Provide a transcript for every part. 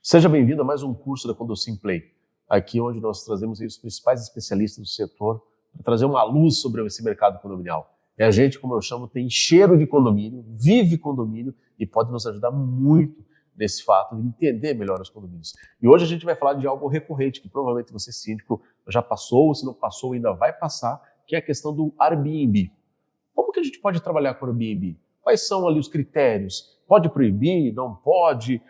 Seja bem-vindo a mais um curso da Conducim Play, aqui onde nós trazemos os principais especialistas do setor para trazer uma luz sobre esse mercado condominial. E a gente, como eu chamo, tem cheiro de condomínio, vive condomínio e pode nos ajudar muito nesse fato de entender melhor os condomínios. E hoje a gente vai falar de algo recorrente, que provavelmente você, síndico, já passou, ou se não passou, ainda vai passar, que é a questão do Airbnb. Como que a gente pode trabalhar com o Airbnb? Quais são ali os critérios? Pode proibir? Não pode?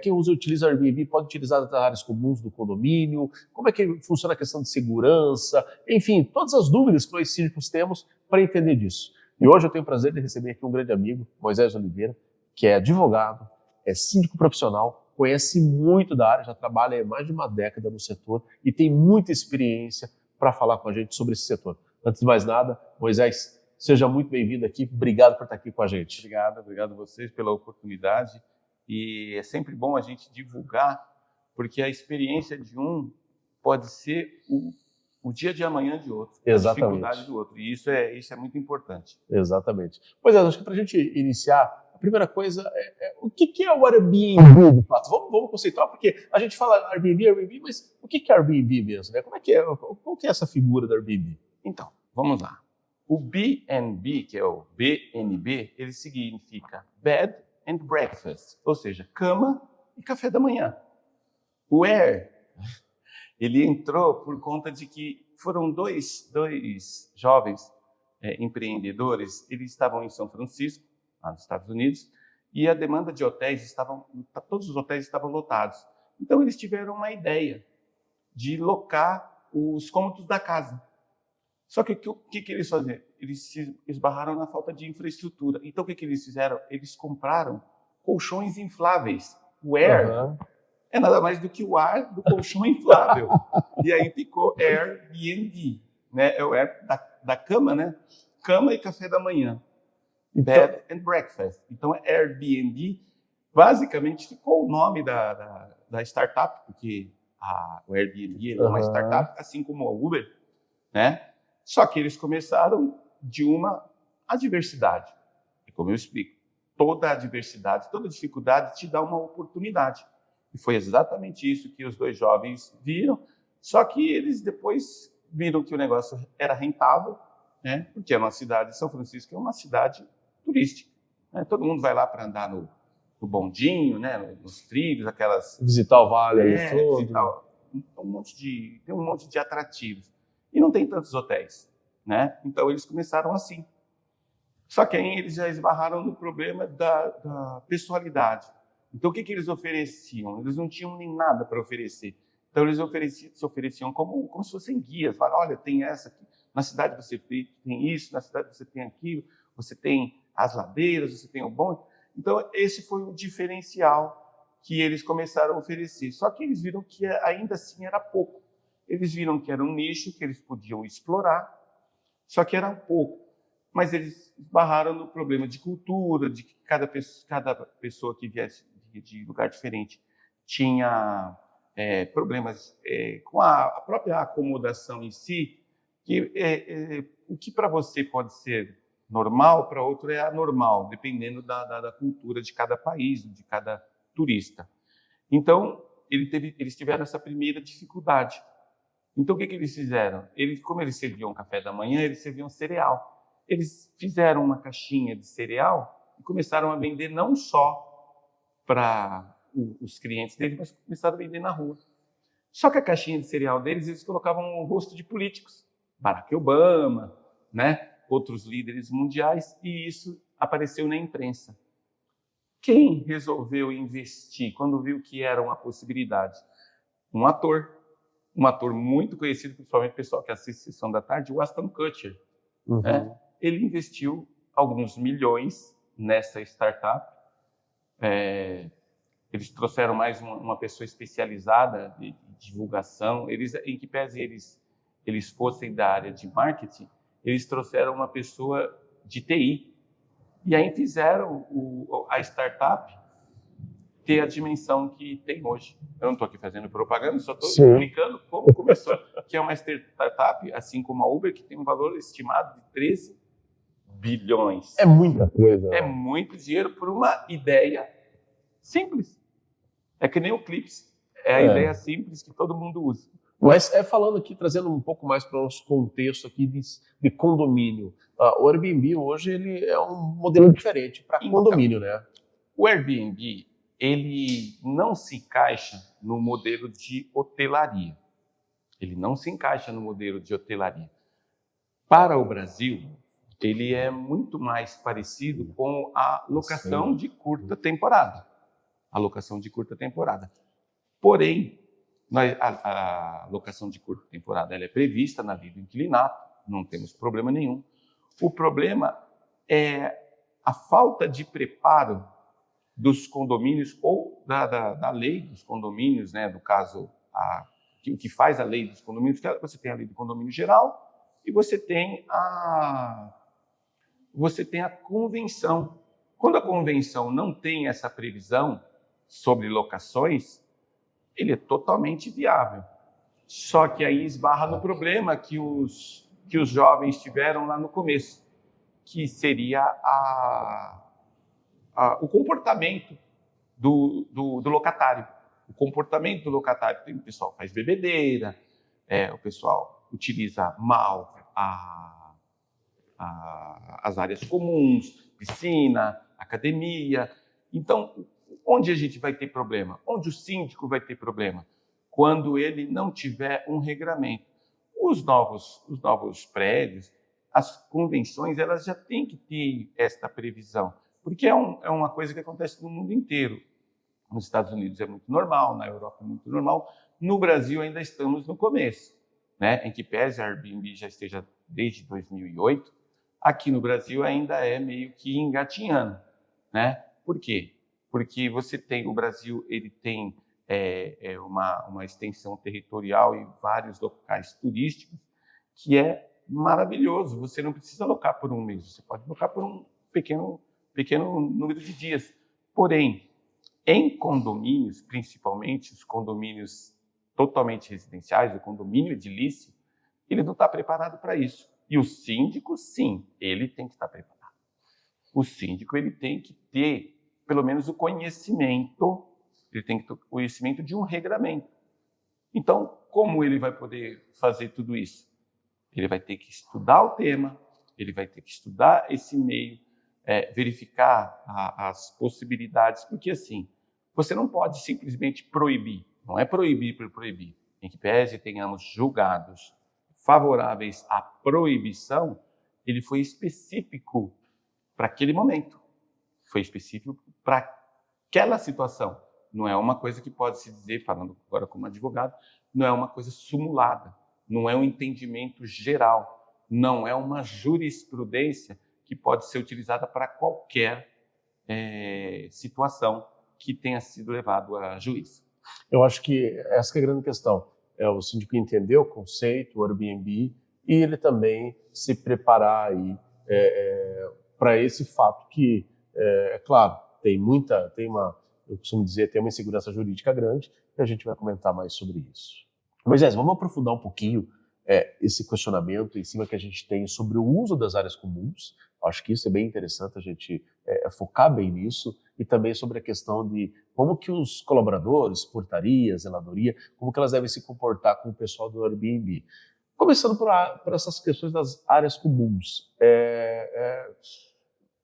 Quem utiliza Airbnb pode utilizar as áreas comuns do condomínio? Como é que funciona a questão de segurança? Enfim, todas as dúvidas que nós síndicos temos para entender disso. E hoje eu tenho o prazer de receber aqui um grande amigo, Moisés Oliveira, que é advogado, é síndico profissional, conhece muito da área, já trabalha há mais de uma década no setor e tem muita experiência para falar com a gente sobre esse setor. Antes de mais nada, Moisés, seja muito bem-vindo aqui, obrigado por estar aqui com a gente. Obrigado a vocês pela oportunidade. E é sempre bom a gente divulgar, porque a experiência de um pode ser o dia de amanhã de outro, Exatamente. A dificuldade do outro. E isso é muito importante. Exatamente. Pois é, acho que para a gente iniciar, a primeira coisa o que é o Airbnb, de fato? Vamos conceituar, porque a gente fala Airbnb, mas o que é Airbnb mesmo? Né? Qual que é essa figura do Airbnb? Então, vamos lá. O B&B, que é o BNB, ele significa Bed and Breakfast, ou seja, cama e café da manhã. O Air, ele entrou por conta de que foram dois jovens empreendedores, eles estavam em São Francisco, lá nos Estados Unidos, e a demanda de hotéis todos os hotéis estavam lotados. Então eles tiveram uma ideia de locar os cômodos da casa. Só que o que eles faziam? Eles se esbarraram na falta de infraestrutura. Então, o que eles fizeram? Eles compraram colchões infláveis. O Air é nada mais do que o ar do colchão inflável. E aí ficou Airbnb. Né? É o Air da cama, né? Cama e café da manhã. Bed and breakfast. Então, Airbnb, basicamente, ficou o nome da startup, porque o Airbnb é uma startup, assim como a Uber, né? Só que eles começaram de uma adversidade. E como eu explico, toda adversidade, toda dificuldade te dá uma oportunidade. E foi exatamente isso que os dois jovens viram, só que eles depois viram que o negócio era rentável, né? Porque é uma cidade, São Francisco é uma cidade turística. Né? Todo mundo vai lá para andar no bondinho, né? Nos trilhos, aquelas... Visitar o vale todo. Tem um monte de atrativos. E não tem tantos hotéis, né? Então eles começaram assim. Só que aí eles já esbarraram no problema da pessoalidade. Então o que eles ofereciam? Eles não tinham nem nada para oferecer. Então eles se ofereciam como se fossem guias. Falaram, olha, tem essa aqui. Na cidade você tem isso, na cidade você tem aquilo, você tem as ladeiras, você tem o bonde. Então esse foi o diferencial que eles começaram a oferecer. Só que eles viram que ainda assim era pouco. Eles viram que era um nicho que eles podiam explorar, só que era pouco. Mas eles esbarraram no problema de cultura, de que cada pessoa que viesse de lugar diferente tinha problemas com a própria acomodação em si, que o que para você pode ser normal, para outro é anormal, dependendo da cultura de cada país, de cada turista. Então, eles tiveram essa primeira dificuldade. Então, o que eles fizeram? Como eles serviam café da manhã, eles serviam cereal. Eles fizeram uma caixinha de cereal e começaram a vender não só para os clientes deles, mas começaram a vender na rua. Só que a caixinha de cereal deles, eles colocavam o rosto de políticos. Barack Obama, né? Outros líderes mundiais, e isso apareceu na imprensa. Quem resolveu investir quando viu que era uma possibilidade? Um ator muito conhecido, principalmente o pessoal que assiste Sessão da Tarde, o Ashton Kutcher. Né? Ele investiu alguns milhões nessa startup. Eles trouxeram mais uma pessoa especializada de divulgação. Em que pese eles fossem da área de marketing, eles trouxeram uma pessoa de TI. E aí fizeram a startup ter a dimensão que tem hoje. Eu não estou aqui fazendo propaganda, só estou explicando como começou. Que é uma startup, assim como a Uber, que tem um valor estimado de 13 bilhões. É muita coisa. É muito dinheiro por uma ideia simples. É que nem o Clips. É a ideia simples que todo mundo usa. Mas falando aqui, trazendo um pouco mais para o nosso contexto aqui de condomínio. O Airbnb hoje ele é um modelo diferente para condomínio, né? O Airbnb, ele não se encaixa no modelo de hotelaria. Ele não se encaixa no modelo de hotelaria. Para o Brasil, ele é muito mais parecido com a locação de curta temporada. A locação de curta temporada. Porém, a locação de curta temporada ela é prevista na lei do inquilinato, não temos problema nenhum. O problema é a falta de preparo dos condomínios ou da lei dos condomínios, né? No caso, o que faz a lei dos condomínios, você tem a lei do condomínio geral e você tem a convenção. Quando a convenção não tem essa previsão sobre locações, ele é totalmente viável. Só que aí esbarra no problema que os jovens tiveram lá no começo, que seria o comportamento do locatário. O comportamento do locatário. O pessoal faz bebedeira, o pessoal utiliza mal as áreas comuns, piscina, academia. Então, onde a gente vai ter problema? Onde o síndico vai ter problema? Quando ele não tiver um regramento. Os novos prédios, as convenções, elas já têm que ter esta previsão, porque é uma coisa que acontece no mundo inteiro. Nos Estados Unidos é muito normal, na Europa é muito normal, no Brasil ainda estamos no começo, né? Em que pese a Airbnb já esteja desde 2008, aqui no Brasil ainda é meio que engatinhando, né? Por quê? Porque o Brasil ele tem uma extensão territorial e vários locais turísticos que é maravilhoso. Você não precisa alocar por um mês, você pode alocar por um pequeno número de dias. Porém, em condomínios, principalmente os condomínios totalmente residenciais, o condomínio edilício, ele não está preparado para isso. E o síndico, sim, ele tem que estar preparado. O síndico ele tem que ter, pelo menos, o conhecimento, ele tem que ter o conhecimento de um regramento. Então, como ele vai poder fazer tudo isso? Ele vai ter que estudar o tema, ele vai ter que estudar esse meio, verificar as possibilidades, porque assim, você não pode simplesmente proibir, não é proibir por proibir. Em que pese tenhamos julgados favoráveis à proibição, ele foi específico para aquele momento, foi específico para aquela situação. Não é uma coisa que pode se dizer, falando agora como advogado, não é uma coisa simulada, não é um entendimento geral, não é uma jurisprudência que pode ser utilizada para qualquer situação que tenha sido levado a juízo. Eu acho que essa que é a grande questão. É o síndico entender o conceito, o Airbnb, e ele também se preparar para esse fato que, claro, eu costumo dizer, tem uma insegurança jurídica grande, e a gente vai comentar mais sobre isso. Moisés, vamos aprofundar um pouquinho esse questionamento em cima que a gente tem sobre o uso das áreas comuns. Acho que isso é bem interessante a gente focar bem nisso, e também sobre a questão de como que os colaboradores, portaria, zeladoria, como que elas devem se comportar com o pessoal do Airbnb. Começando por essas questões das áreas comuns.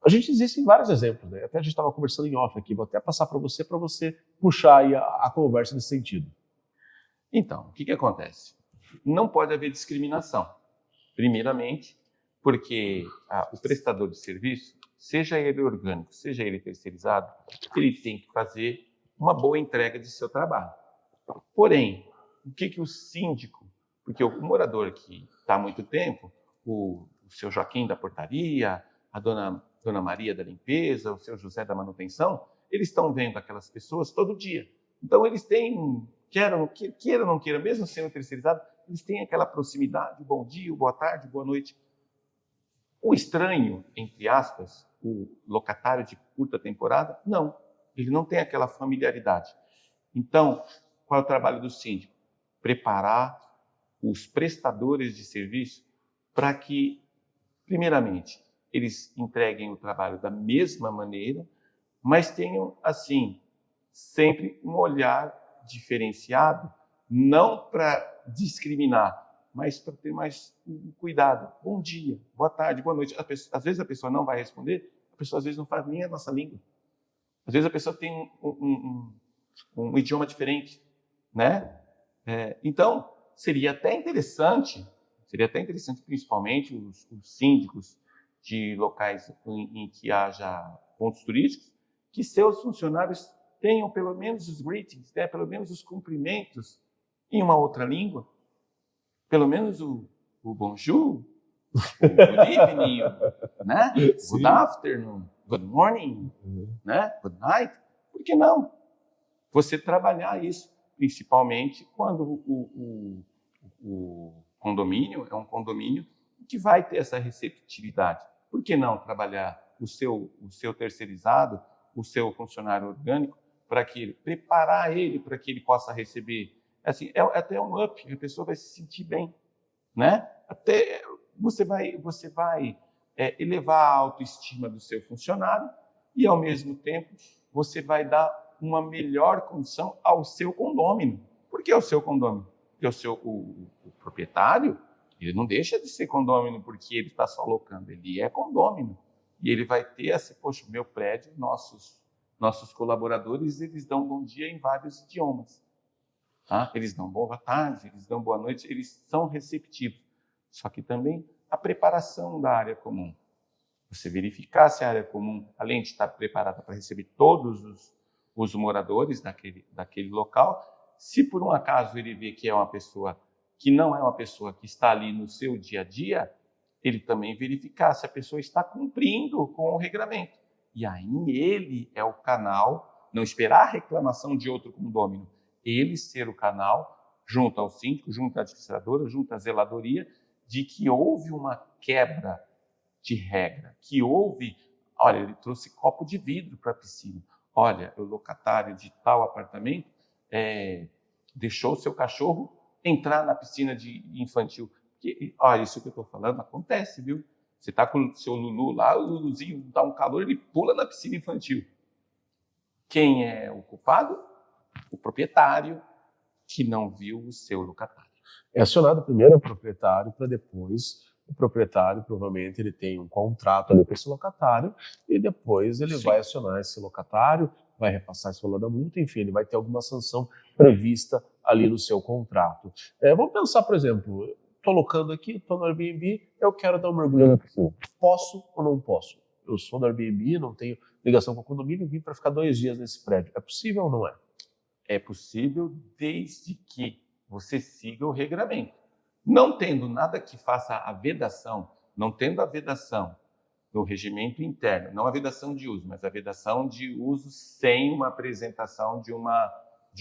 A gente existem vários exemplos, né? Até a gente estava conversando em off aqui, vou até passar para você puxar aí a conversa nesse sentido. Então, o que acontece? Não pode haver discriminação. Primeiramente, porque o prestador de serviço, seja ele orgânico, seja ele terceirizado, ele tem que fazer uma boa entrega de seu trabalho. Porém, o que o síndico, porque o morador que está há muito tempo, o seu Joaquim da portaria, a dona Maria da limpeza, o seu José da manutenção, eles estão vendo aquelas pessoas todo dia. Então, eles têm, queira ou não queira, mesmo sendo terceirizado, eles têm aquela proximidade, bom dia, boa tarde, boa noite. O estranho, entre aspas, o locatário de curta temporada, não. Ele não tem aquela familiaridade. Então, qual é o trabalho do síndico? Preparar os prestadores de serviço para que, primeiramente, eles entreguem o trabalho da mesma maneira, mas tenham, assim, sempre um olhar diferenciado, não para discriminar, mas para ter mais cuidado. Bom dia, boa tarde, boa noite. Às vezes a pessoa não vai responder, a pessoa às vezes não faz nem a nossa língua. Às vezes a pessoa tem um idioma diferente, né? Então, seria até interessante, principalmente os síndicos de locais em que haja pontos turísticos, que seus funcionários tenham pelo menos os greetings, né? Pelo menos os cumprimentos em uma outra língua, pelo menos o bonjour, o good evening, né? Good afternoon, good morning, né? Good night. Por que não? Você trabalhar isso, principalmente quando o condomínio é um condomínio que vai ter essa receptividade. Por que não trabalhar o seu terceirizado, o seu funcionário orgânico, preparar ele para que ele possa receber? Assim, é até um up, a pessoa vai se sentir bem, né? Até você vai elevar a autoestima do seu funcionário e, ao mesmo tempo, você vai dar uma melhor condição ao seu condômino. Por que ao seu condômino? Porque o proprietário, ele não deixa de ser condômino porque ele está só locando, ele é condômino. E ele vai ter essa, poxa, meu prédio, nossos colaboradores, eles dão bom dia em vários idiomas. Tá? Eles dão boa tarde, eles dão boa noite, eles são receptivos. Só que também a preparação da área comum. Você verificar se a área comum, além de estar preparada para receber todos os moradores daquele local, se por um acaso ele vê que é uma pessoa que não é uma pessoa que está ali no seu dia a dia, ele também verificar se a pessoa está cumprindo com o regramento. E aí ele é o canal, não esperar a reclamação de outro condômino, ele ser o canal, junto ao síndico, junto à administradora, junto à zeladoria, de que houve uma quebra de regra, que houve, olha, ele trouxe copo de vidro para a piscina, olha, o locatário de tal apartamento deixou o seu cachorro entrar na piscina infantil. Porque, olha, isso que eu estou falando acontece, viu? Você está com o seu Lulu lá, o Luluzinho dá um calor, ele pula na piscina infantil. Quem é o culpado? O proprietário que não viu o seu locatário. É acionado primeiro o proprietário, para depois o proprietário, provavelmente, ele tem um contrato ali com esse locatário e depois ele vai acionar esse locatário, vai repassar esse valor da multa, enfim, ele vai ter alguma sanção prevista ali no seu contrato. Vamos pensar, por exemplo, estou locando aqui, estou no Airbnb, eu quero dar um mergulho na piscina. Posso ou não posso? Eu sou do Airbnb, não tenho ligação com o condomínio, vim para ficar 2 dias nesse prédio. É possível ou não é? É possível desde que você siga o regramento. Não tendo nada que faça a vedação, não tendo a vedação no regimento interno, não a vedação de uso, mas a vedação de uso sem uma apresentação de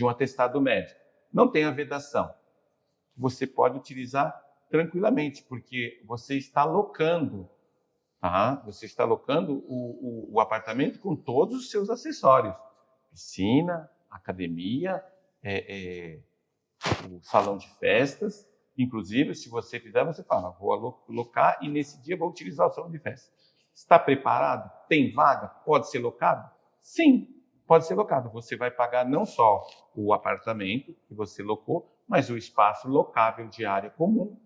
um atestado médico. Não tem a vedação. Você pode utilizar tranquilamente, porque você está locando, tá? Você está locando o apartamento com todos os seus acessórios. Piscina, academia, o salão de festas. Inclusive, se você fizer, você fala, vou alocar e nesse dia vou utilizar o salão de festas. Está preparado? Tem vaga? Pode ser locado? Sim, pode ser locado. Você vai pagar não só o apartamento que você locou, mas o espaço locável de área comum,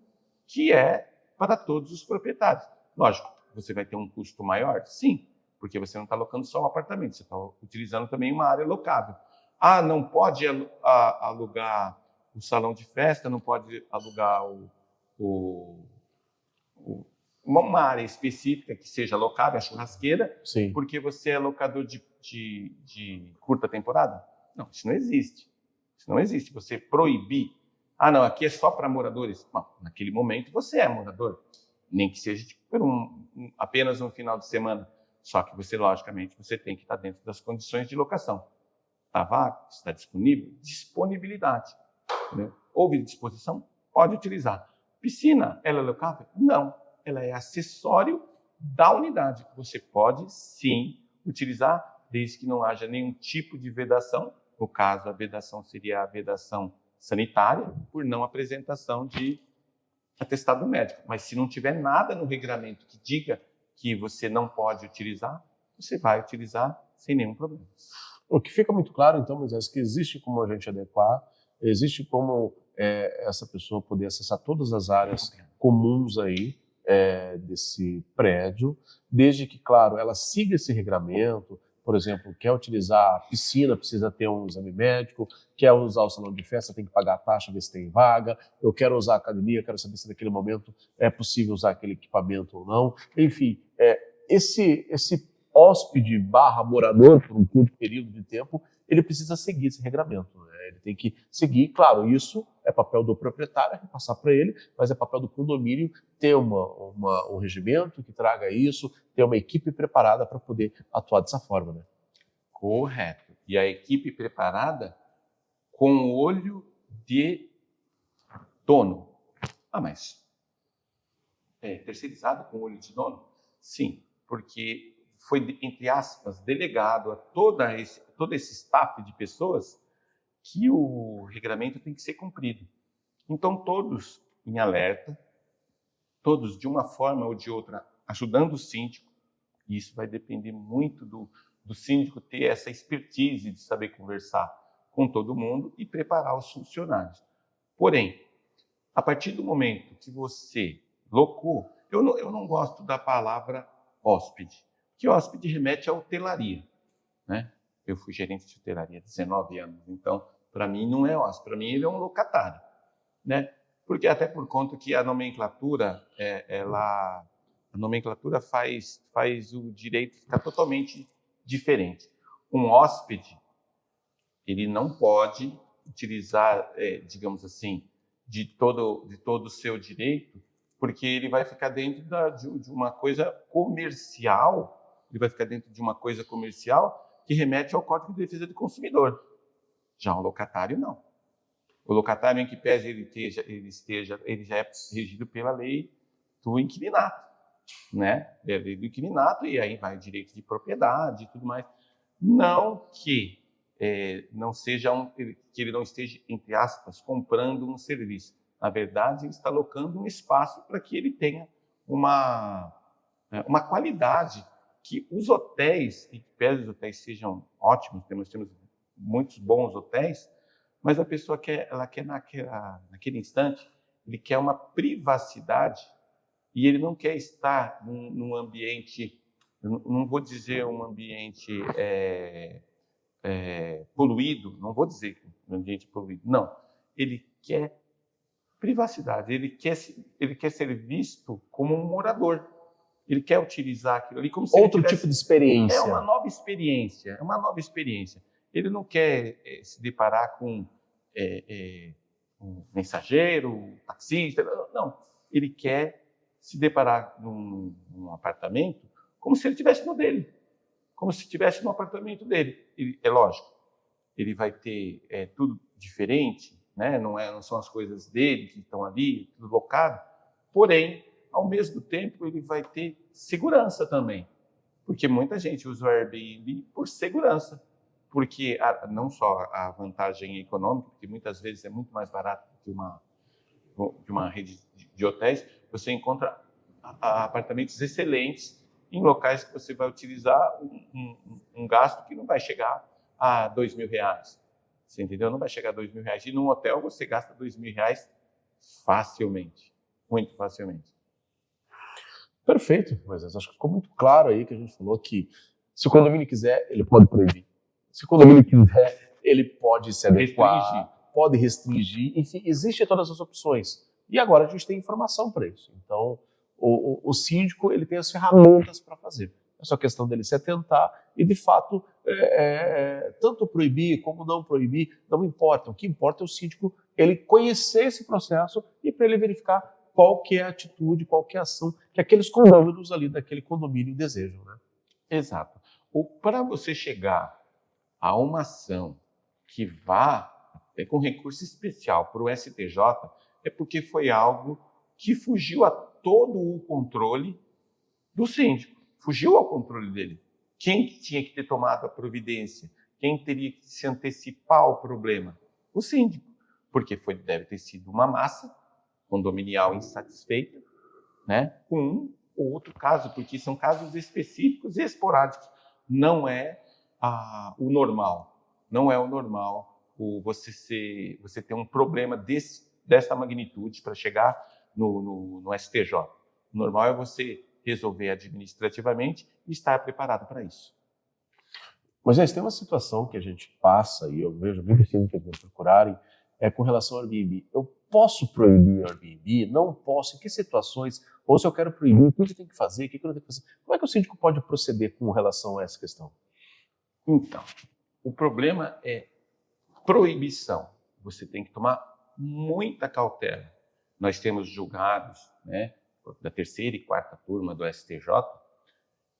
que é para todos os proprietários. Lógico, você vai ter um custo maior? Sim, porque você não está alocando só o apartamento, você está utilizando também uma área locável. Ah, não pode alugar o salão de festa, não pode alugar uma área específica que seja locável, a churrasqueira, Sim. Porque você é locador de curta temporada? Não, isso não existe. Isso não existe. Você proibir, não, aqui é só para moradores. Não, naquele momento você é morador, nem que seja por apenas um final de semana. Só que você, logicamente, você tem que estar dentro das condições de locação. Está vago? Está disponível? Disponibilidade. Entendeu? Houve disposição? Pode utilizar. Piscina, ela é locável? Não. Ela é acessório da unidade. Você pode, sim, utilizar, desde que não haja nenhum tipo de vedação. No caso, a vedação seria a vedação sanitária, por não apresentação de atestado médico. Mas se não tiver nada no regramento que diga que você não pode utilizar, você vai utilizar sem nenhum problema. O que fica muito claro, então, Moisés, que existe como a gente adequar, existe como essa pessoa poder acessar todas as áreas comuns aí desse prédio, desde que, claro, ela siga esse regramento. Por exemplo, quer utilizar a piscina, precisa ter um exame médico, quer usar o salão de festa, tem que pagar a taxa, ver se tem vaga, eu quero usar a academia, quero saber se naquele momento é possível usar aquele equipamento ou não. Enfim, esse hóspede / morador, por um curto período de tempo, ele precisa seguir esse regramento, né? Ele tem que seguir, claro, isso é papel do proprietário repassar para ele, mas é papel do condomínio ter um regimento que traga isso, ter uma equipe preparada para poder atuar dessa forma, né? Correto. E a equipe preparada com o olho de dono. Mas terceirizado com o olho de dono? Sim, porque foi, entre aspas, delegado a todo esse staff de pessoas que o regramento tem que ser cumprido. Então, todos em alerta, todos de uma forma ou de outra ajudando o síndico, e isso vai depender muito do síndico ter essa expertise de saber conversar com todo mundo e preparar os funcionários. Porém, a partir do momento que você locou, eu não gosto da palavra hóspede, que hóspede remete à hotelaria, né? Eu fui gerente de hotelaria há 19 anos, então, para mim, não é hóspede, para mim ele é um locatário, né? Porque até por conta que a nomenclatura, a nomenclatura faz o direito ficar totalmente diferente. Um hóspede, ele não pode utilizar, digamos assim, de todo o seu direito, porque ele vai ficar dentro de uma coisa comercial, que remete ao Código de Defesa do Consumidor. Já o locatário, não. O locatário, em que pese ele já é regido pela lei do inquilinato, né? É a lei do inquilinato, e aí vai o direito de propriedade e tudo mais. Não que não seja que ele não esteja, entre aspas, comprando um serviço. Na verdade, ele está alocando um espaço para que ele tenha uma qualidade que os hotéis, e pese os hotéis sejam ótimos, nós temos muitos bons hotéis, mas a pessoa quer naquele instante, ele quer uma privacidade e ele não quer estar num ambiente, não vou dizer um ambiente poluído, não vou dizer um ambiente poluído, não. Ele quer privacidade, ele quer ser visto como um morador. Ele quer utilizar aquilo ali como se outro tipo de experiência. É uma nova experiência. Ele não quer se deparar com um mensageiro, um taxista, não. Ele quer se deparar num apartamento como se ele estivesse no dele, como se estivesse no apartamento dele. É lógico, ele vai ter tudo diferente, né? Não são as coisas dele que estão ali, tudo locado, porém, ao mesmo tempo, ele vai ter segurança também, porque muita gente usa o Airbnb por segurança, porque não só a vantagem econômica, porque muitas vezes é muito mais barato do que uma rede de hotéis, você encontra apartamentos excelentes em locais que você vai utilizar um gasto que não vai chegar a R$2.000. Você entendeu? Não vai chegar a R$2.000. E num hotel você gasta R$2.000 facilmente, muito facilmente. Perfeito, mas acho que ficou muito claro aí que a gente falou que se o condomínio quiser, ele pode proibir. Se o condomínio quiser, ele pode se adequar, pode restringir, enfim, existem todas as opções. E agora a gente tem informação para isso. Então, o síndico ele tem as ferramentas para fazer. É só questão dele se atentar e, de fato, tanto proibir como não proibir, não importa. O que importa é o síndico ele conhecer esse processo e para ele verificar qual que é a atitude, qual que é a ação que aqueles condôminos ali daquele condomínio desejam, né? Exato. Para você chegar a uma ação que vá com recurso especial para o STJ, é porque foi algo que fugiu a todo o controle do síndico, fugiu ao controle dele. Quem tinha que ter tomado a providência? Quem teria que se antecipar ao problema? O síndico, porque deve ter sido uma massa condominial insatisfeita, né, com um ou outro caso, porque são casos específicos e esporádicos. Não é o normal. Não é o normal você ter um problema dessa magnitude para chegar no STJ. O normal é você resolver administrativamente e estar preparado para isso. Mas tem uma situação que a gente passa, e eu vejo muitos síndicos me procurarem, com relação ao Airbnb. Eu posso proibir o Airbnb? Não posso? Em que situações? Ou se eu quero proibir, o que eu tenho que fazer? O que eu não tenho que fazer? Como é que o síndico pode proceder com relação a essa questão? Então, o problema é proibição. Você tem que tomar muita cautela. Nós temos julgados, né, da terceira e quarta turma do STJ,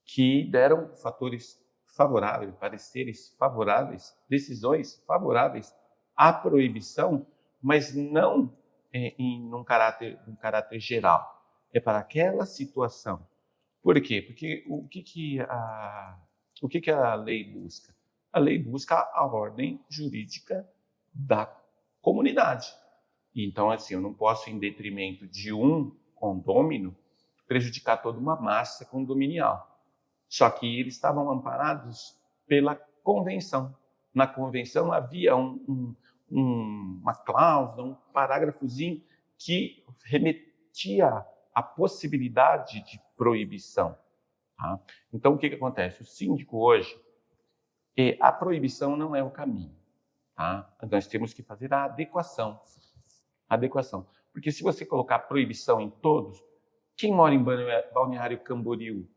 que deram fatores favoráveis, pareceres favoráveis, decisões favoráveis à proibição, mas não num caráter geral. É para aquela situação. Por quê? Porque o que a lei busca? A lei busca a ordem jurídica da comunidade. Então, assim, eu não posso, em detrimento de um condômino, prejudicar toda uma massa condominial. Só que eles estavam amparados pela convenção. Na convenção havia uma cláusula, um parágrafozinho que remetia à possibilidade de proibição. Tá? Então, o que acontece? O síndico hoje, a proibição não é o caminho. Tá? Nós temos que fazer a adequação. Porque se você colocar proibição em todos, quem mora em Balneário Camboriú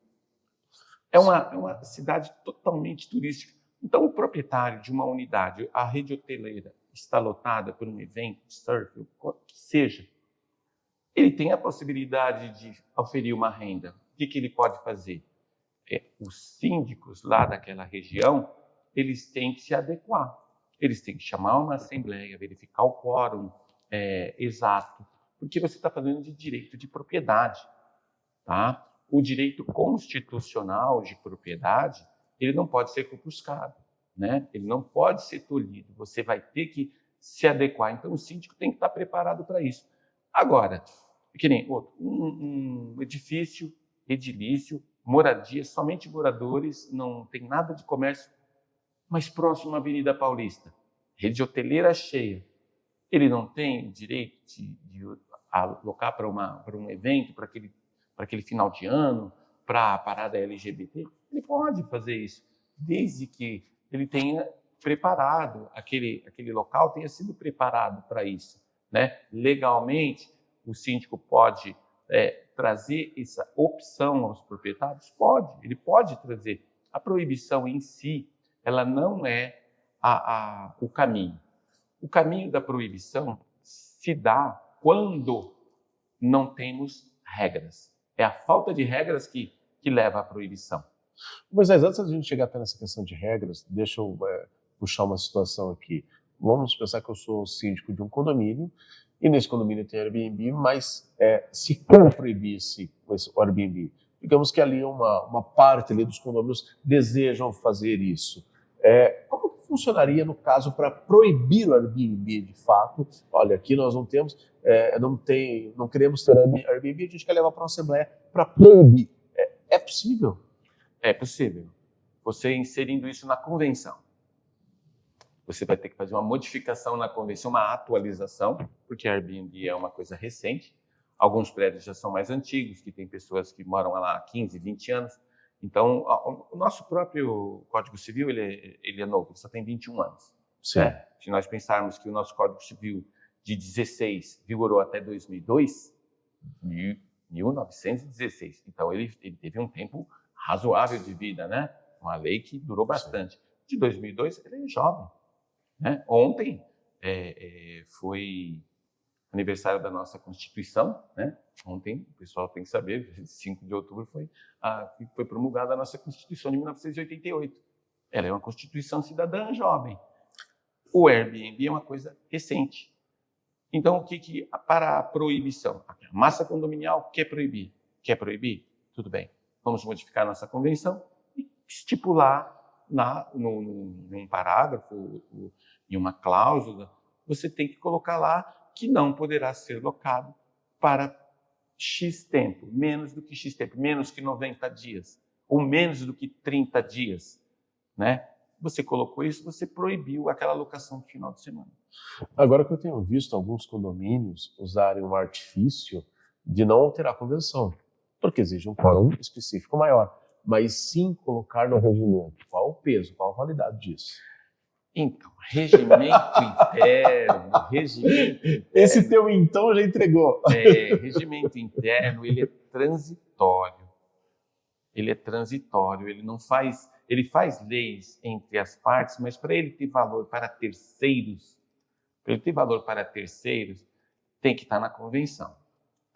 é uma cidade totalmente turística. Então, o proprietário de uma unidade, a rede hoteleira, está lotada por um evento de surf, o que seja, ele tem a possibilidade de oferir uma renda. O que ele pode fazer? Os síndicos lá daquela região, eles têm que se adequar. Eles têm que chamar uma assembleia, verificar o quórum exato, porque você está falando de direito de propriedade. Tá? O direito constitucional de propriedade, ele não pode ser compuscado, né? Ele não pode ser tolhido. Você vai ter que se adequar. Então, o síndico tem que estar preparado para isso. Agora, que nem outro, um edifício, edilício, moradia, somente moradores, não tem nada de comércio, mas próximo à Avenida Paulista, rede hoteleira cheia. Ele não tem direito de alocar para um evento, para aquele final de ano, para a parada LGBT? Ele pode fazer isso, desde que ele tenha preparado, aquele local tenha sido preparado para isso. Né? Legalmente, o síndico pode trazer essa opção aos proprietários? Pode, ele pode trazer. A proibição em si, ela não é o caminho. O caminho da proibição se dá quando não temos regras. É a falta de regras que leva à proibição. Mas antes da gente chegar até nessa questão de regras, deixa eu puxar uma situação aqui. Vamos pensar que eu sou síndico de um condomínio, e nesse condomínio tem Airbnb, mas se eu proibisse o Airbnb, digamos que ali uma parte ali dos condomínios desejam fazer isso. Como que funcionaria no caso para proibir o Airbnb de fato? Olha, aqui nós não temos, não queremos ter Airbnb, a gente quer levar para uma assembleia para proibir. É possível? É possível. Você inserindo isso na convenção. Você vai ter que fazer uma modificação na convenção, uma atualização, porque a Airbnb é uma coisa recente. Alguns prédios já são mais antigos, que tem pessoas que moram lá há 15, 20 anos. Então, o nosso próprio Código Civil, ele é novo, ele só tem 21 anos. Né? Se nós pensarmos que o nosso Código Civil de 16 vigorou até 2002, 1916. Então, ele teve um tempo razoável de vida, né? Uma lei que durou bastante. Sim. De 2002, ele é jovem. Né? Ontem foi aniversário da nossa Constituição, né? Ontem, o pessoal tem que saber, 5 de outubro foi promulgada a nossa Constituição de 1988. Ela é uma Constituição cidadã jovem. O Airbnb é uma coisa recente. Então, para a proibição? A massa condominial quer proibir. Quer proibir? Tudo bem. Vamos modificar a nossa convenção e estipular num parágrafo, em uma cláusula, você tem que colocar lá que não poderá ser locado para X tempo, menos do que X tempo, menos que 90 dias, ou menos do que 30 dias. Né? Você colocou isso, você proibiu aquela locação de final de semana. Agora que eu tenho visto alguns condomínios usarem um artifício de não alterar a convenção, porque exige um quórum específico maior, mas sim colocar no regimento. Qual o peso, qual a validade disso? Então, regimento interno, Esse teu então já entregou. regimento interno, ele é transitório. Ele é transitório, ele faz leis entre as partes, mas para ele ter valor para terceiros, tem que estar na convenção,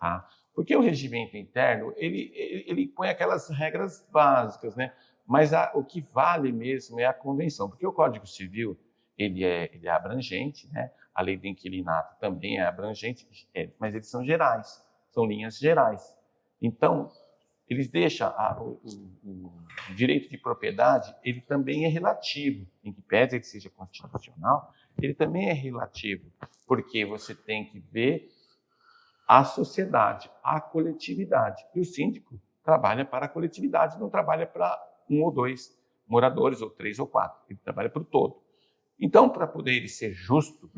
tá? Porque o regimento interno, ele põe aquelas regras básicas, né? Mas o que vale mesmo é a convenção, porque o Código Civil, ele é abrangente, né? A lei do inquilinato também é abrangente, mas eles são gerais, são linhas gerais. Então, eles deixam o direito de propriedade, ele também é relativo, em que pese ele seja constitucional, ele também é relativo, porque você tem que ver a sociedade, a coletividade. E o síndico trabalha para a coletividade, não trabalha para 1 ou 2 moradores, ou 3 ou 4. Ele trabalha para o todo. Então, para poder ele ser justo,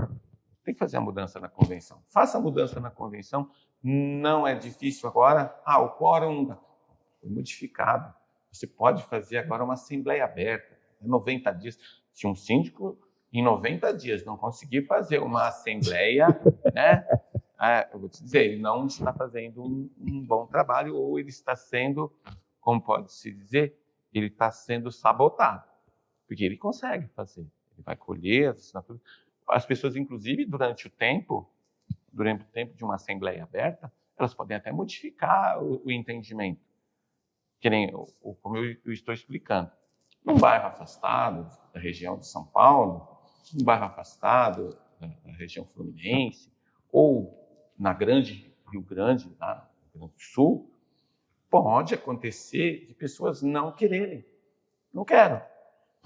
tem que fazer a mudança na convenção. Faça a mudança na convenção, não é difícil agora. O quórum foi modificado. Você pode fazer agora uma assembleia aberta, 90 dias. Se um síndico, em 90 dias, não conseguir fazer uma assembleia, né? Eu vou te dizer, ele não está fazendo um bom trabalho, ou ele está sendo, como pode-se dizer, ele está sendo sabotado, porque ele consegue fazer, ele vai colher as assinaturas. As pessoas, inclusive, durante o tempo de uma assembleia aberta, elas podem até modificar o entendimento, que nem como eu estou explicando. Num bairro afastado da região de São Paulo, num bairro afastado da região fluminense, ou na grande Rio Grande, lá no Rio Grande do Sul, pode acontecer de pessoas não quererem. Não quero.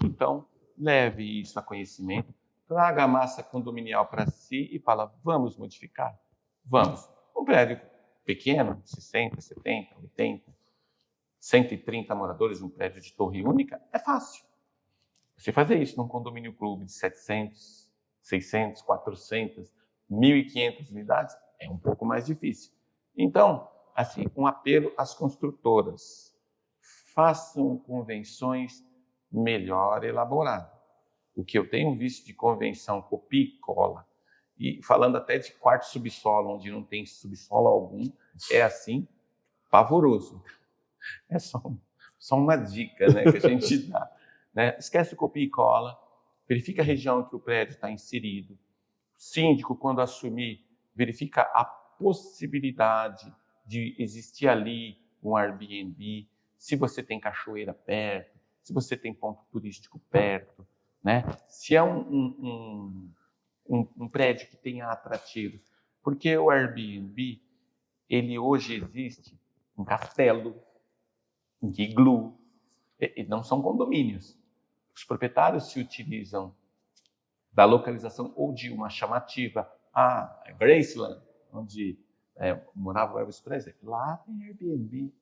Então, leve isso a conhecimento, traga a massa condominial para si e fala, vamos modificar? Vamos. Um prédio pequeno, 60, 70, 80, 130 moradores, um prédio de torre única, é fácil. Você fazer isso num condomínio clube de 700, 600, 400, 1.500 unidades, é um pouco mais difícil. Então, assim, um apelo às construtoras. Façam convenções melhor elaboradas. O que eu tenho visto de convenção copia e cola, e falando até de quarto subsolo, onde não tem subsolo algum, é assim, pavoroso. É só uma dica, né, que a gente dá. Né? Esquece o copia e cola, verifica a região que o prédio está inserido. O síndico, quando assumir, verifica a possibilidade de existir ali um Airbnb, se você tem cachoeira perto, se você tem ponto turístico perto, né? Se é um prédio que tenha atrativos. Porque o Airbnb, ele hoje existe em castelo, em iglu, e não são condomínios. Os proprietários se utilizam da localização ou de uma chamativa. Graceland, onde morava o Elvis Presley, lá tem Airbnb.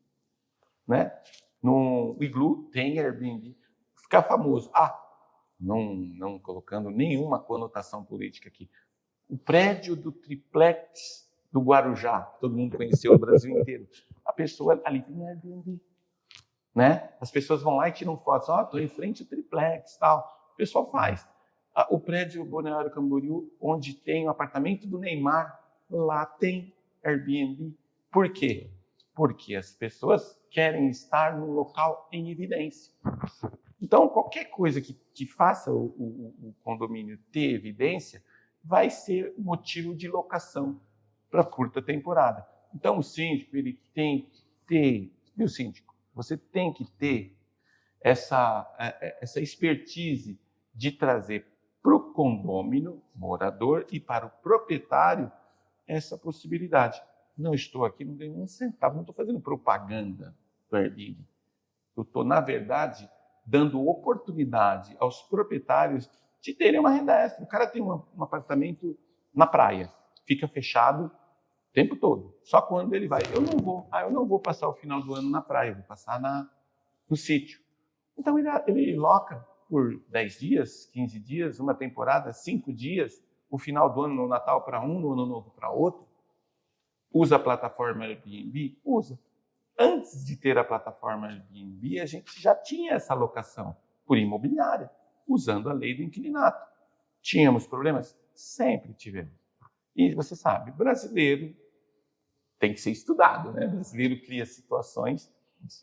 Né? No iglu tem Airbnb. Ficar famoso. Não colocando nenhuma conotação política aqui. O prédio do triplex do Guarujá, todo mundo conheceu o Brasil inteiro. A pessoa ali tem Airbnb. Né? As pessoas vão lá e tiram fotos. Estou em frente ao triplex, tal. O pessoal faz. O prédio Balneário Camboriú, onde tem o apartamento do Neymar, lá tem Airbnb. Por quê? Porque as pessoas querem estar num local em evidência. Então, qualquer coisa que faça o condomínio ter evidência vai ser motivo de locação para curta temporada. Então, o síndico ele tem que ter... Viu, síndico? Você tem que ter essa expertise de trazer para o condômino, morador, e para o proprietário essa possibilidade. Não estou aqui, não ganho um centavo, não estou fazendo propaganda do Airbnb. Eu estou, na verdade, dando oportunidade aos proprietários de terem uma renda extra. O cara tem um apartamento na praia, fica fechado o tempo todo. Só quando ele vai. Eu não vou passar o final do ano na praia, vou passar no sítio. Então ele loca por 10 dias, 15 dias, uma temporada, 5 dias, o final do ano no Natal para um, no Ano Novo para outro. Usa a plataforma Airbnb? Usa. Antes de ter a plataforma Airbnb, a gente já tinha essa locação por imobiliária, usando a lei do inquilinato. Tínhamos problemas? Sempre tivemos. E você sabe, brasileiro tem que ser estudado, né? O brasileiro cria situações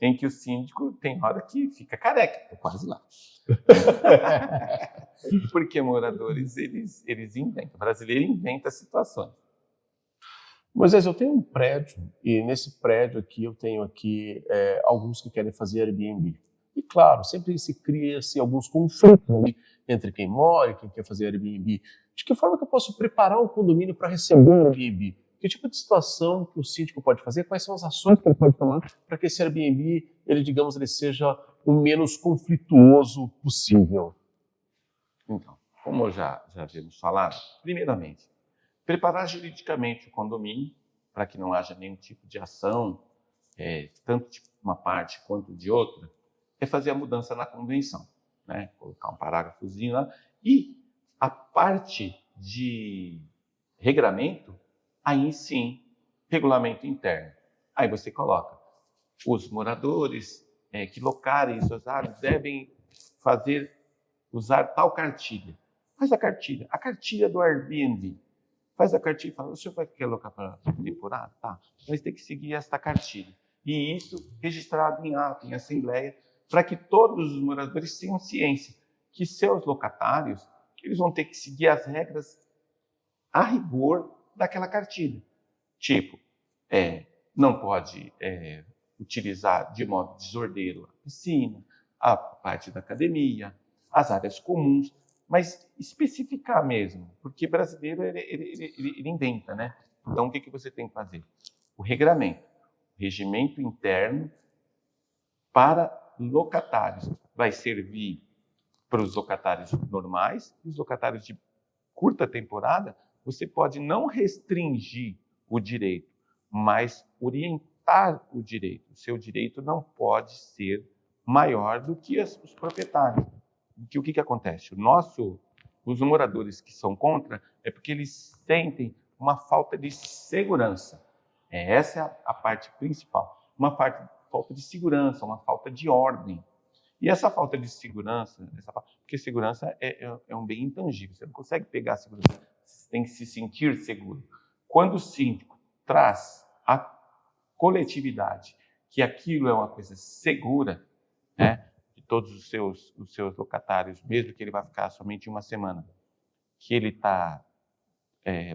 em que o síndico tem hora que fica careca. Estou quase lá. Porque moradores, eles inventam. O brasileiro inventa situações. Moisés, eu tenho um prédio e nesse prédio aqui eu tenho aqui alguns que querem fazer Airbnb. E claro, sempre se cria alguns conflitos entre quem mora e quem quer fazer Airbnb. De que forma que eu posso preparar um condomínio para receber um Airbnb? Que tipo de situação que o síndico pode fazer? Quais são as ações que ele pode tomar para que esse Airbnb, ele seja o menos conflituoso possível? Então, como já havíamos falado, primeiramente, preparar juridicamente o condomínio para que não haja nenhum tipo de ação, tanto de uma parte quanto de outra, é fazer a mudança na convenção, né? Colocar um parágrafozinho lá. E a parte de regramento, aí sim, regulamento interno. Aí você coloca os moradores que locarem suas áreas devem usar tal cartilha. Faz a cartilha do Airbnb. Faz a cartilha e fala, o senhor vai querer alocar para temporada? Tá, mas tem que seguir esta cartilha. E isso registrado em ato, em assembleia, para que todos os moradores tenham ciência que seus locatários, eles vão ter que seguir as regras a rigor daquela cartilha. Tipo, não pode utilizar de modo desordeiro a piscina, a parte da academia, as áreas comuns, mas especificar mesmo, porque brasileiro ele inventa, né? Então, o que você tem que fazer? O regimento interno para locatários. Vai servir para os locatários normais, os locatários de curta temporada, você pode não restringir o direito, mas orientar o direito. O seu direito não pode ser maior do que os proprietários. Porque o que acontece? Os moradores que são contra é porque eles sentem uma falta de segurança. Essa é a parte principal. Falta de segurança, uma falta de ordem. E essa falta de segurança, porque segurança é um bem intangível, você não consegue pegar a segurança, você tem que se sentir seguro. Quando o síndico traz à coletividade que aquilo é uma coisa segura, né, de todos os seus locatários, mesmo que ele vá ficar somente uma semana, que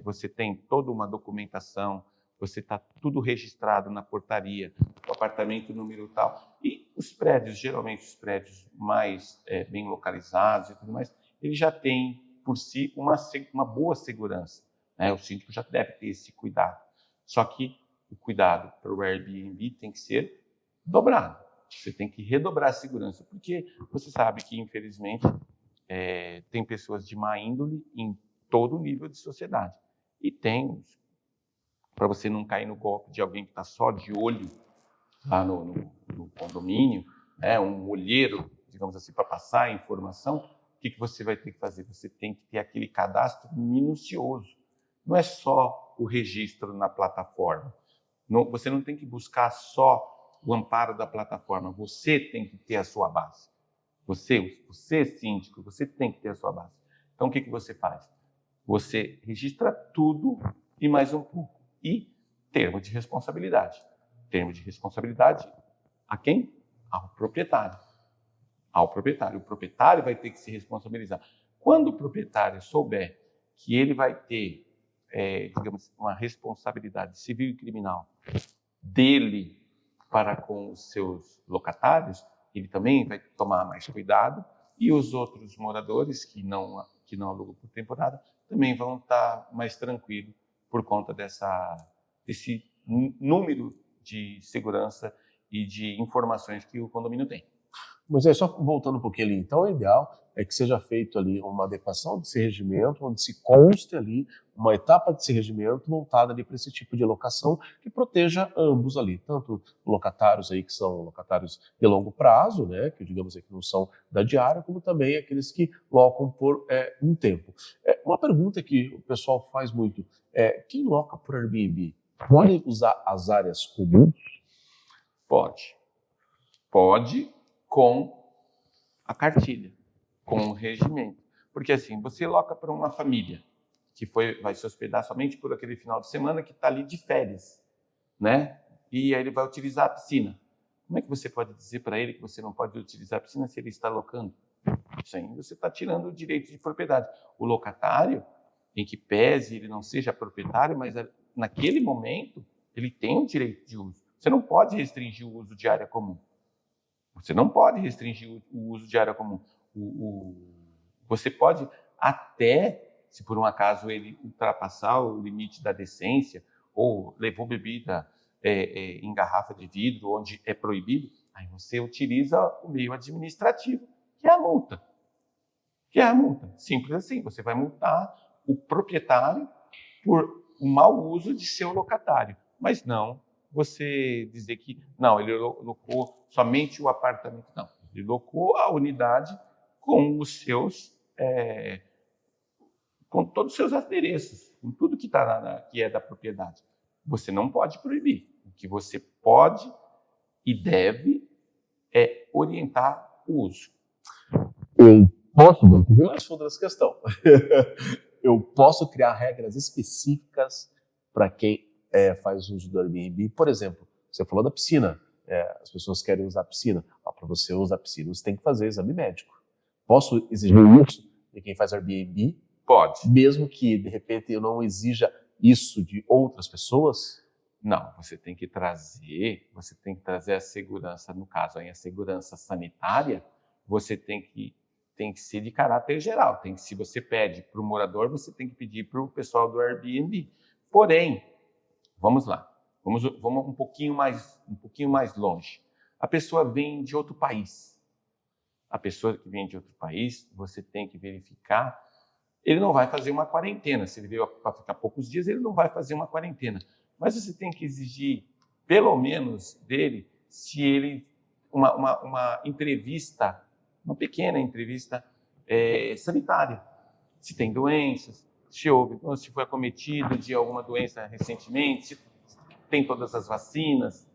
você tem toda uma documentação, você está tudo registrado na portaria, o apartamento número tal. E os prédios, geralmente os prédios mais bem localizados e tudo mais, eles já têm por si uma boa segurança, né? O síndico já deve ter esse cuidado. Só que o cuidado para o Airbnb tem que ser dobrado. Você tem que redobrar a segurança, porque você sabe que, infelizmente, tem pessoas de má índole em todo nível de sociedade. E tem, para você não cair no golpe de alguém que está só de olho lá no condomínio, um olheiro, digamos assim, para passar a informação, o que você vai ter que fazer? Você tem que ter aquele cadastro minucioso. Não é só o registro na plataforma. Você não tem que buscar só o amparo da plataforma. Você tem que ter a sua base. Você síndico, você tem que ter a sua base. Então, o que você faz? Você registra tudo e mais um pouco. E termo de responsabilidade. Termo de responsabilidade a quem? Ao proprietário. Ao proprietário. O proprietário vai ter que se responsabilizar. Quando o proprietário souber que ele vai ter, digamos, uma responsabilidade civil e criminal dele para com os seus locatários, ele também vai tomar mais cuidado, e os outros moradores que não alugam por temporada também vão estar mais tranquilos por conta desse número de segurança e de informações que o condomínio tem. Mas é só voltando um pouquinho ali, então o ideal é que seja feito ali uma adequação desse regimento, onde se conste ali uma etapa desse regimento voltada ali para esse tipo de locação que proteja ambos ali, tanto locatários aí que são locatários de longo prazo, né, que digamos aí que não são da diária, como também aqueles que locam por um tempo. Uma pergunta que o pessoal faz muito é, quem loca por Airbnb pode usar as áreas comuns? Pode. Pode com a cartilha, com o regimento. Porque assim, você loca para uma família que vai se hospedar somente por aquele final de semana que está ali de férias, né? E aí ele vai utilizar a piscina. Como é que você pode dizer para ele que você não pode utilizar a piscina se ele está locando? Isso aí você está tirando o direito de propriedade. O locatário, em que pese ele não seja proprietário, mas naquele momento ele tem o direito de uso. Você não pode restringir o uso de área comum. Você não pode restringir o uso de área comum. Você pode até, se por um acaso ele ultrapassar o limite da decência, ou levou bebida em garrafa de vidro, onde é proibido, aí você utiliza o meio administrativo, que é a multa. Que é a multa. Simples assim, você vai multar o proprietário por o mau uso de seu locatário. Mas não você dizer que, não, ele locou somente o apartamento. Não, ele locou a unidade com os seus, com todos os seus adereços, com tudo que, que é da propriedade. Você não pode proibir. O que você pode e deve é orientar o uso. Eu posso, mais fundo dessa questão. Eu posso criar regras específicas para quem faz uso do Airbnb. Por exemplo, você falou da piscina. As pessoas querem usar a piscina. Para você usar a piscina, você tem que fazer exame médico. Posso exigir isso de quem faz Airbnb? Pode. Mesmo que, de repente, eu não exija isso de outras pessoas? Não, você tem que trazer a segurança, no caso aí a segurança sanitária, você tem que ser de caráter geral. Se você pede para o morador, você tem que pedir para o pessoal do Airbnb. Porém, vamos lá, vamos um pouquinho mais longe. A pessoa vem de outro país. A pessoa que vem de outro país, você tem que verificar. Ele não vai fazer uma quarentena. Se ele veio para ficar poucos dias, ele não vai fazer uma quarentena. Mas você tem que exigir, pelo menos dele, se ele uma entrevista, uma pequena entrevista sanitária. Se tem doenças, se foi acometido de alguma doença recentemente, se tem todas as vacinas,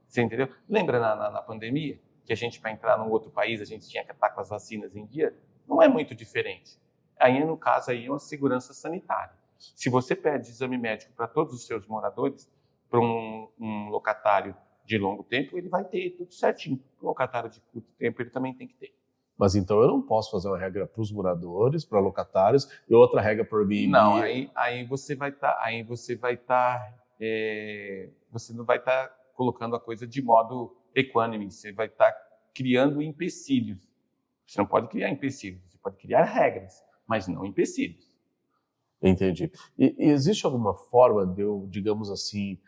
você entendeu? Lembra na pandemia que a gente, para entrar num outro país, a gente tinha que estar com as vacinas em dia? Não é muito diferente. Aí, no caso, aí é uma segurança sanitária. Se você pede exame médico para todos os seus moradores, para um locatário de longo tempo, ele vai ter tudo certinho. Para um locatário de curto tempo, ele também tem que ter. Mas então eu não posso fazer uma regra para os moradores, para locatários, e outra regra para o Airbnb? Não, aí você vai estar, você não vai estar colocando a coisa de modo equânime, você vai estar criando empecilhos. Você não pode criar empecilhos, você pode criar regras, mas não empecilhos. Entendi. E existe alguma forma de eu, digamos assim,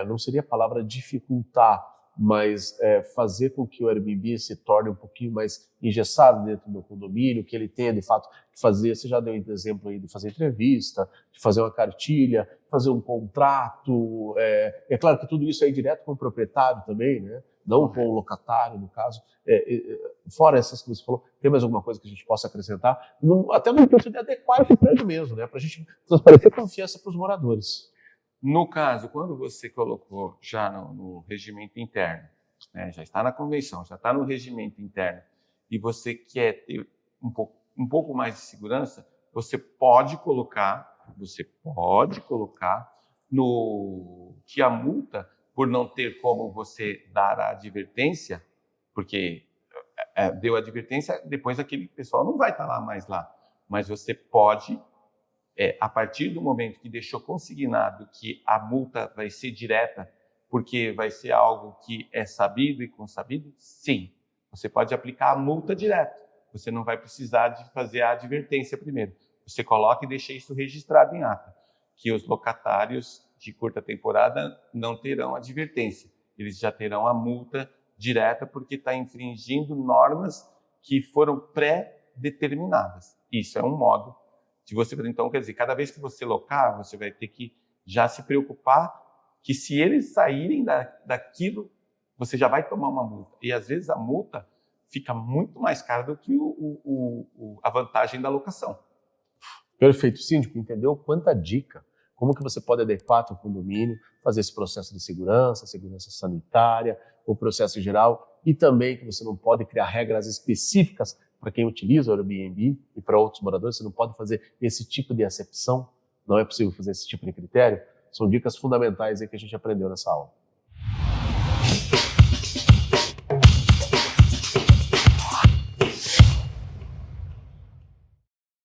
não seria a palavra dificultar, mas fazer com que o Airbnb se torne um pouquinho mais engessado dentro do meu condomínio, que ele tenha, de fato, que fazer, você já deu exemplo aí de fazer entrevista, de fazer uma cartilha, fazer um contrato, é claro que tudo isso é direto com o proprietário também, né? Não com o locatário, no caso. Fora essas que você falou, tem mais alguma coisa que a gente possa acrescentar? Até no intuito de adequar esse prédio mesmo, né? Para a gente transparecer confiança para os moradores. No caso, quando você colocou já no regimento interno, né, já está na convenção, já está no regimento interno, e você quer ter um pouco mais de segurança, você pode colocar que a multa, por não ter como você dar a advertência, porque deu a advertência, depois aquele pessoal não vai estar lá mais lá, mas você pode, a partir do momento que deixou consignado que a multa vai ser direta, porque vai ser algo que é sabido e consabido, sim, você pode aplicar a multa direto. Você não vai precisar de fazer a advertência primeiro. Você coloca e deixa isso registrado em ata, que os locatários de curta temporada não terão advertência. Eles já terão a multa direta porque está infringindo normas que foram pré-determinadas. Isso é um modo de você fazer. Então, quer dizer, cada vez que você locar, você vai ter que já se preocupar que se eles saírem daquilo, você já vai tomar uma multa. E às vezes a multa fica muito mais cara do que a vantagem da locação. Perfeito, síndico, entendeu? Quanta dica. Como que você pode adequar seu condomínio, fazer esse processo de segurança sanitária, o processo em geral, e também que você não pode criar regras específicas para quem utiliza o Airbnb e para outros moradores, você não pode fazer esse tipo de acepção, não é possível fazer esse tipo de critério. São dicas fundamentais aí que a gente aprendeu nessa aula.